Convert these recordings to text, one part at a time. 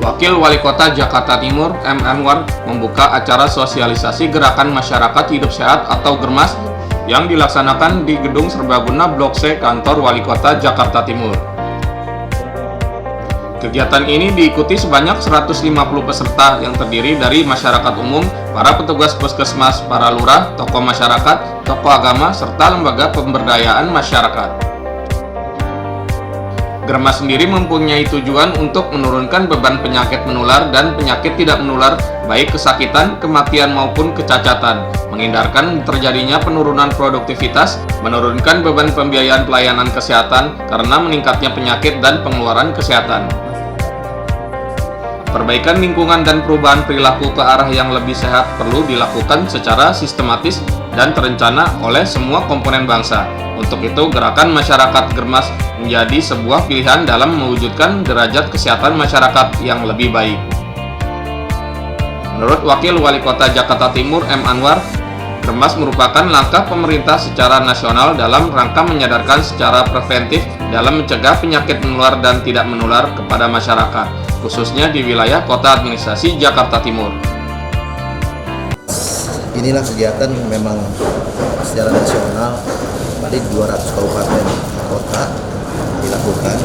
Wakil Wali Kota Jakarta Timur M. Anwar membuka acara sosialisasi Gerakan Masyarakat Hidup Sehat atau GERMAS yang dilaksanakan di Gedung Serbaguna Blok C Kantor Wali Kota Jakarta Timur. Kegiatan ini diikuti sebanyak 150 peserta yang terdiri dari masyarakat umum, para petugas puskesmas, para lurah, tokoh masyarakat, tokoh agama, serta lembaga pemberdayaan masyarakat. GERMAS sendiri mempunyai tujuan untuk menurunkan beban penyakit menular dan penyakit tidak menular, baik kesakitan, kematian maupun kecacatan, menghindarkan terjadinya penurunan produktivitas, menurunkan beban pembiayaan pelayanan kesehatan karena meningkatnya penyakit dan pengeluaran kesehatan. Perbaikan lingkungan dan perubahan perilaku ke arah yang lebih sehat perlu dilakukan secara sistematis dan terencana oleh semua komponen bangsa. Untuk itu, gerakan masyarakat GERMAS menjadi sebuah pilihan dalam mewujudkan derajat kesehatan masyarakat yang lebih baik. Menurut Wakil Wali Kota Jakarta Timur M. Anwar, GERMAS merupakan langkah pemerintah secara nasional dalam rangka menyadarkan secara preventif dalam mencegah penyakit menular dan tidak menular kepada masyarakat, khususnya di wilayah Kota Administrasi Jakarta Timur. Inilah kegiatan memang secara nasional di 200 kabupaten kota dilakukan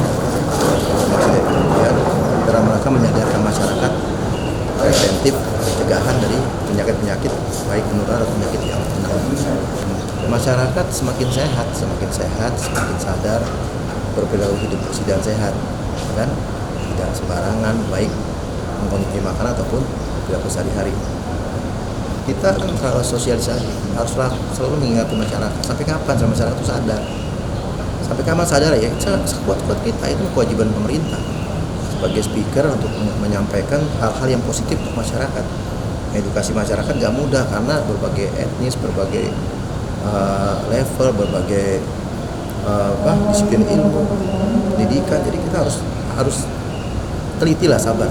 kemudian dalam rangka menyadarkan masyarakat preventif pencegahan dari penyakit-penyakit baik menular atau penyakit yang menular. Masyarakat semakin sehat, semakin sadar berperilaku hidup bersih dan sehat, dan tidak sembarangan baik mengkonsumsi makanan ataupun perilaku sehari-hari. Kita kan selalu sosialisasi, harus selalu mengingatkan masyarakat. Sampai kapan masyarakat itu sadar? Sampai kapan sadar ya? Sekuat-kuat kita, itu kewajiban pemerintah sebagai speaker untuk menyampaikan hal-hal yang positif untuk masyarakat. Edukasi masyarakat gak mudah karena berbagai etnis, berbagai level, berbagai disiplin ilmu, pendidikan. Jadi kita harus telitilah, sabar.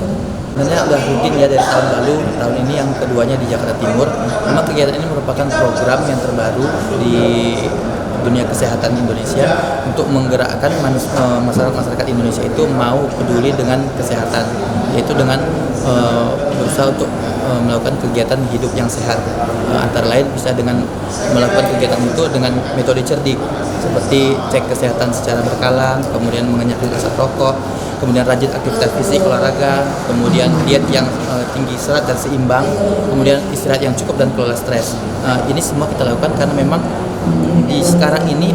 Sebenarnya udah rutin ya dari tahun lalu, tahun ini yang keduanya di Jakarta Timur. Memang kegiatan ini merupakan program yang terbaru di dunia kesehatan Indonesia untuk menggerakkan masyarakat Indonesia itu mau peduli dengan kesehatan, yaitu dengan berusaha untuk melakukan kegiatan hidup yang sehat. Antara lain bisa dengan melakukan kegiatan itu dengan metode cerdik, seperti cek kesehatan secara berkala, kemudian mengenyahkan asap rokok, kemudian rajin aktivitas fisik, olahraga, kemudian diet yang tinggi serat dan seimbang, kemudian istirahat yang cukup dan kelola stres. Ini semua kita lakukan karena memang di sekarang ini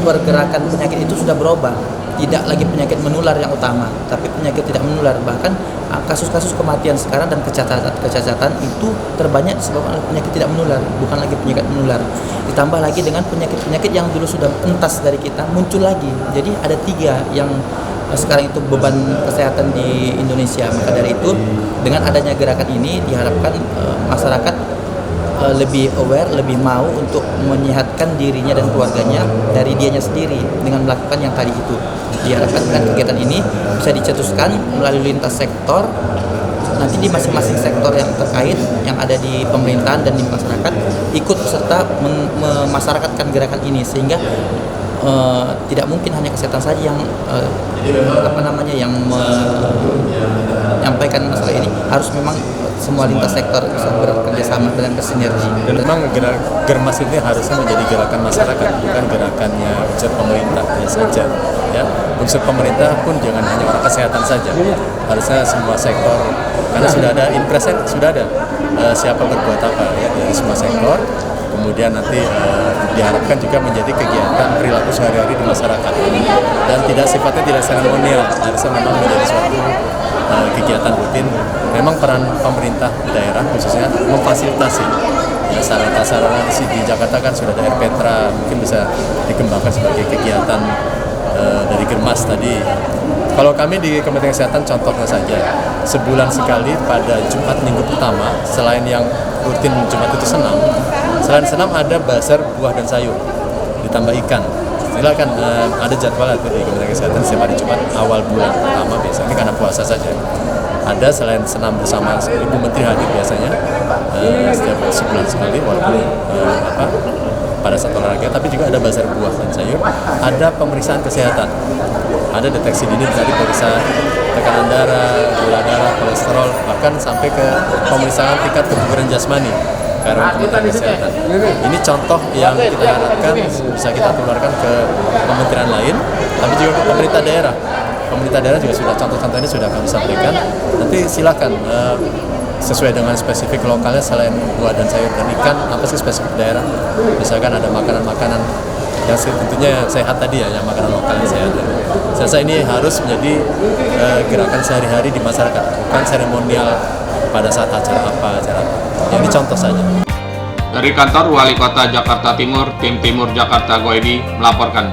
pergerakan penyakit itu sudah berubah, tidak lagi penyakit menular yang utama, tapi penyakit tidak menular. Bahkan kasus-kasus kematian sekarang dan kecacatan itu terbanyak disebabkan oleh penyakit tidak menular, bukan lagi penyakit menular. Ditambah lagi dengan penyakit-penyakit yang dulu sudah entas dari kita muncul lagi. Jadi ada 3 yang sekarang itu beban kesehatan di Indonesia. Maka dari itu dengan adanya gerakan ini diharapkan masyarakat lebih aware, lebih mau untuk menyehatkan dirinya dan keluarganya dari dianya sendiri dengan melakukan yang tadi itu. Diharapkan dengan kegiatan ini bisa dicetuskan melalui lintas sektor, nanti di masing-masing sektor yang terkait yang ada di pemerintahan dan di masyarakat ikut serta memasyarakatkan gerakan ini, sehingga tidak mungkin hanya kesehatan saja yang yang menyampaikan masalah ini, harus memang semua lintas sektor bisa bekerja sama dan bersinergi. Dan memang GERMAS ini harusnya menjadi gerakan masyarakat, bukan gerakannya unsur pemerintah saja. Ya, unsur pemerintah pun jangan hanya orang kesehatan saja, harusnya semua sektor, karena sudah ada impresnya, sudah ada siapa berbuat apa ya dari semua sektor. Kemudian nanti diharapkan juga menjadi kegiatan perilaku sehari-hari di masyarakat dan sifatnya tidak seremonial, harusnya memang menjadi suatu kegiatan rutin. Memang peran pemerintah daerah khususnya memfasilitasi ya, sarana-sarana di Jakarta kan sudah ada Petra, mungkin bisa dikembangkan sebagai kegiatan dari GERMAS tadi. Kalau kami di Kementerian Kesehatan contohnya saja, sebulan sekali pada Jumat minggu pertama, selain yang rutin Jumat itu senam, selain senam ada bazar buah dan sayur, ditambah ikan. Silakan ada jadwal di Kementerian Kesehatan setiap hari Jumat awal bulan pertama biasanya karena puasa saja. Ada selain senam bersama Ibu Menteri hadir biasanya setiap sebulan sekali walaupun pada saat olahraga, tapi juga ada bazar buah dan sayur, ada pemeriksaan kesehatan, ada deteksi dini tadi periksa tekanan darah, gula darah, kolesterol, bahkan sampai ke pemeriksaan tingkat kebugaran jasmani karena Kementerian Kesehatan. Ini contoh yang kita harapkan bisa kita tularkan ke kementerian lain, tapi juga ke pemerintah daerah. Pemerintah daerah juga sudah contoh-contohnya sudah kami sampaikan. Nanti silakan sesuai dengan spesifik lokalnya, selain buah dan sayur dan ikan, apa sih spesifik daerah? Misalkan ada makanan-makanan yang tentunya sehat tadi ya, yang makanan lokal yang sehat. Saya rasa ini harus menjadi gerakan sehari-hari di masyarakat, bukan seremonial pada saat acara apa. Ya, ini contoh saja. Dari kantor Wali Kota Jakarta Timur, Tim Timur Jakarta Goedi melaporkan.